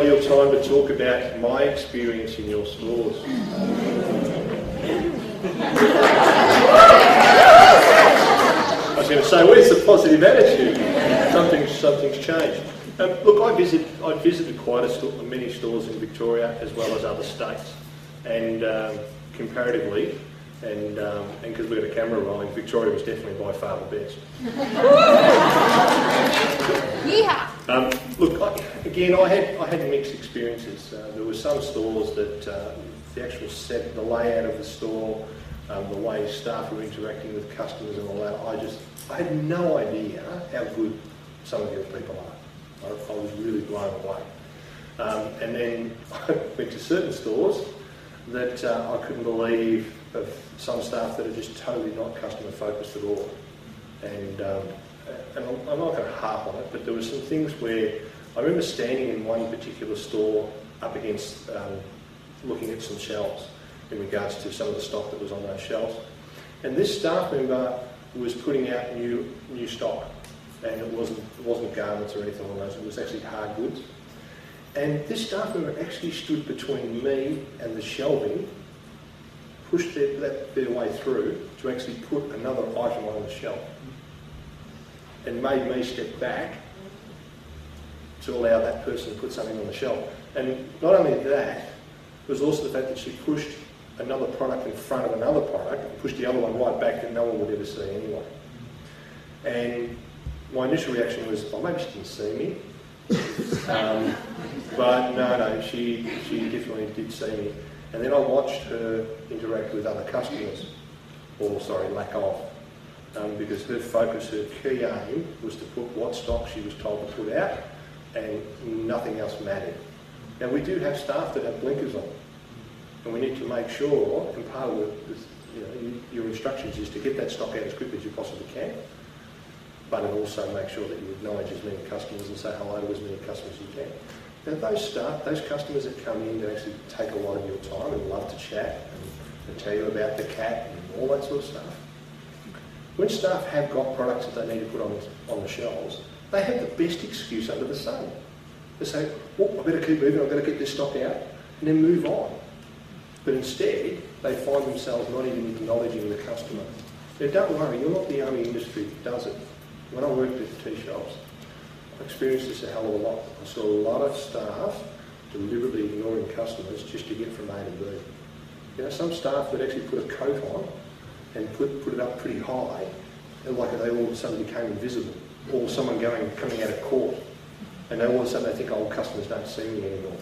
Your time to talk about my experience in your stores. I was going to say, where's the positive attitude? Something's changed. Look, I visited many stores in Victoria as well as other states, and comparatively, and because we've got a camera rolling, Victoria was definitely by far the best. Yeah. Look, again, I had mixed experiences. There were some stores that the actual set, the layout of the store, the way staff were interacting with customers and all that, I had no idea how good some of your people are. I was really blown away. And then I went to certain stores that I couldn't believe of some staff that are just totally not customer focused at all. And I'm not going to harp on it, but there were some things where I remember standing in one particular store up against looking at some shelves in regards to some of the stock that was on those shelves. And this staff member was putting out new stock, and it wasn't garments or anything like that, it was actually hard goods. And this staff member actually stood between me and the shelving, pushed their way through to actually put another item on the shelf, and made me step back to allow that person to put something on the shelf. And not only that, it was also the fact that she pushed another product in front of another product and pushed the other one right back that no one would ever see anyway. And my initial reaction was, oh, maybe she didn't see me. But no, she definitely did see me. And then I watched her interact with other customers, lack of. Because her focus, her key aim was to put what stock she was told to put out, and nothing else mattered. Now, we do have staff that have blinkers on, and we need to make sure, and part of your instructions is to get that stock out as quickly as you possibly can, but it also make sure that you acknowledge as many customers and say hello to as many customers as you can. Now, those customers that come in to actually take a lot of your time and love to chat and tell you about the cat and all that sort of stuff, when staff have got products that they need to put on the shelves, they have the best excuse under the sun. They say, oh, I better keep moving, I've got to get this stock out, and then move on. But instead, they find themselves not even acknowledging the customer. Now, don't worry, you're not the only industry that does it. When I worked at tea shops, I experienced this a hell of a lot. I saw a lot of staff deliberately ignoring customers just to get from A to B. You know, some staff would actually put a coat on and put it up pretty high, and like they all of a sudden became invisible, or someone coming out of court, and then all of a sudden they think, oh, customers don't see me anymore.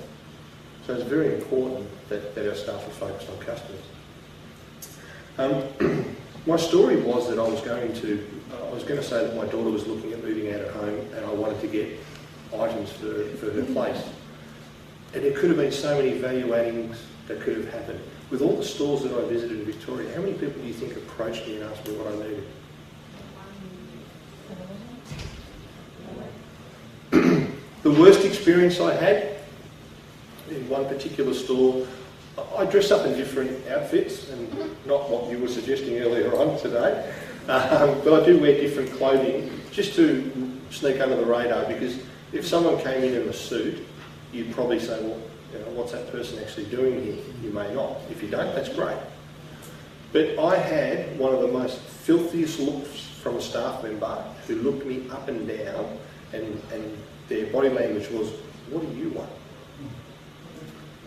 So it's very important that our staff are focused on customers. My story was that I was going to say that my daughter was looking at moving out of home, and I wanted to get items for her place. And there could have been so many value addings that could have happened. With all the stores that I visited in Victoria, how many people do you think approached me and asked me what I needed? The worst experience I had in one particular store, I dress up in different outfits, and not what you were suggesting earlier on today, but I do wear different clothing just to sneak under the radar, because if someone came in a suit, you'd probably say, well, you know, what's that person actually doing here? You may not. If you don't, that's great. But I had one of the most filthiest looks from a staff member who looked me up and down, and their body language was, what do you want?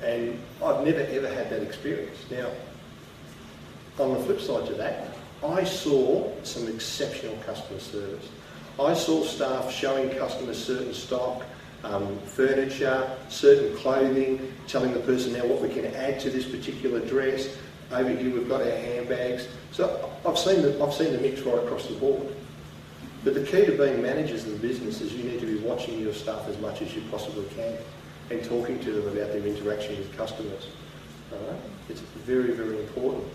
And I've never ever had that experience. Now, on the flip side to that, I saw some exceptional customer service. I saw staff showing customers certain stock, furniture, certain clothing, telling the person now what we can add to this particular dress. Over here we've got our handbags. So I've seen the mix right across the board. But the key to being managers of the business is you need to be watching your staff as much as you possibly can and talking to them about their interaction with customers. It's very, very important.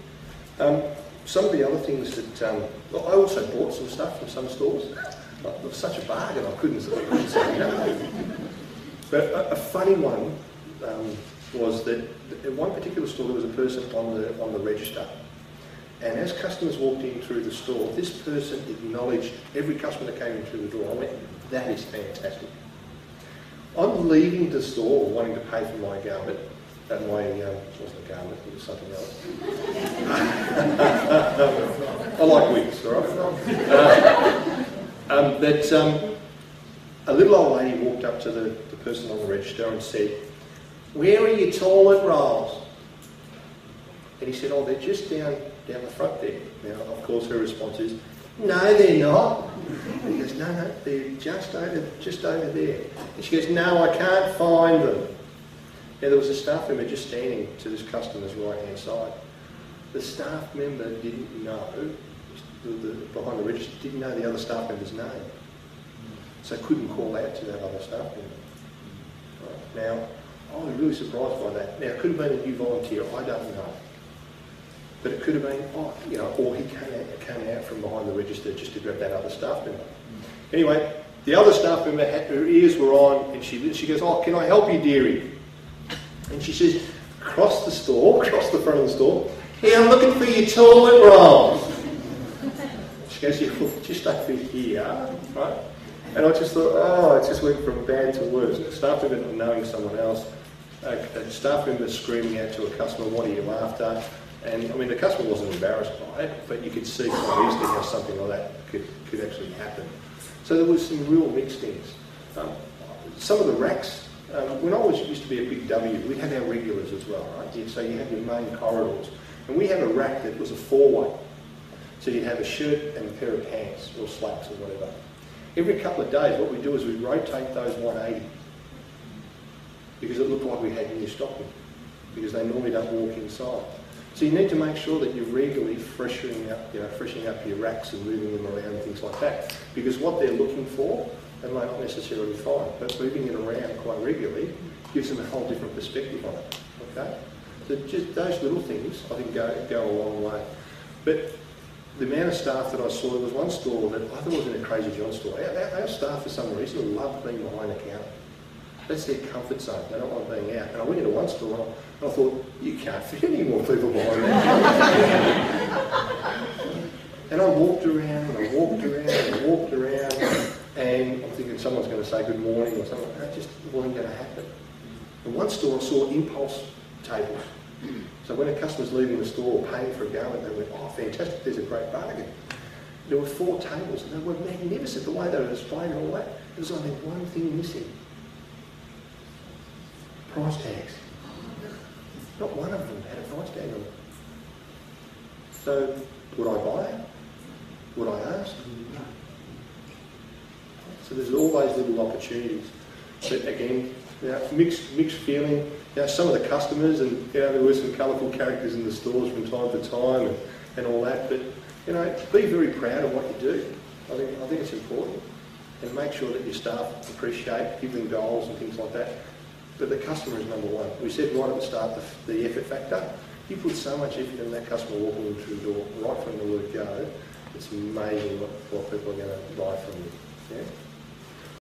Some of the other things that I also bought some stuff from some stores. It was such a bargain, I couldn't say no. But a funny one was that in one particular store there was a person on the register, and as customers walked in through the store, this person acknowledged every customer that came in through the door. I went, that is fantastic. I'm leaving the store wanting to pay for my garment. It wasn't a garment, it was something else. I like wigs, all right? A little old lady walked up to the person on the register and said, "Where are your toilet rolls?" And he said, "Oh, they're just down the front there." Now, of course, her response is, "No, they're not." And he goes, no, they're just over there. And she goes, "No, I can't find them." Now, there was a staff member just standing to this customer's right-hand side. The staff member didn't know, behind the register, didn't know the other staff member's name. So couldn't call out to that other staff member. Right. Now, I was really surprised by that. Now, it could have been a new volunteer, I don't know. But it could have been, or he came out from behind the register just to grab that other staff member. Anyway, the other staff member, her ears were on, and she goes, "Oh, can I help you, dearie?" And she says, across the front of the store, "Hey, I'm looking for your toilet roll." She goes, "Yeah, well, just over here," right? And I just thought, it just went from bad to worse. A staff member not knowing someone else, a staff member screaming out to a customer, "What are you after?" And I mean, the customer wasn't embarrassed by it, but you could see quite easily how something like that could actually happen. So there was some real mixed things. Some of the racks, when I used to be a big W, we had our regulars as well, right? So you had your main corridors. And we had a rack that was a four-way. So you'd have a shirt and a pair of pants or slacks or whatever. Every couple of days, what we do is we rotate those 180 because it looked like we had new stocking, because they normally don't walk inside. So you need to make sure that you're regularly freshening up your racks and moving them around and things like that, because what they're looking for, they may not necessarily find, but moving it around quite regularly gives them a whole different perspective on it. Okay, so just those little things I think go a long way. But the amount of staff that I saw, there was one store that I thought was in a Crazy John store. Our staff, for some reason, love being behind the counter. That's their comfort zone. They don't like being out. And I went into one store and I thought, you can't fit any more people behind that. And I walked around and I walked around and I walked around, and I'm thinking someone's going to say good morning or something. That just wasn't going to happen. In one store I saw impulse tables. So when a customer's leaving the store paying for a garment, they went, "Oh, fantastic, there's a great bargain." There were 4 tables and they were magnificent, the way they were displayed and all that. There was only one thing missing. Price tags. Not one of them had a price tag on it. So, would I buy it? Would I ask? So there's always little opportunities. But again, mixed feeling. Some of the customers, and there were some colourful characters in the stores from time to time and all that. But be very proud of what you do. I think it's important, and make sure that your staff appreciate, give them goals and things like that. But the customer is number one. We said right at the start, the effort factor. You put so much effort in that customer walking through the door, right from the word go. It's amazing what people are going to buy from you. Yeah?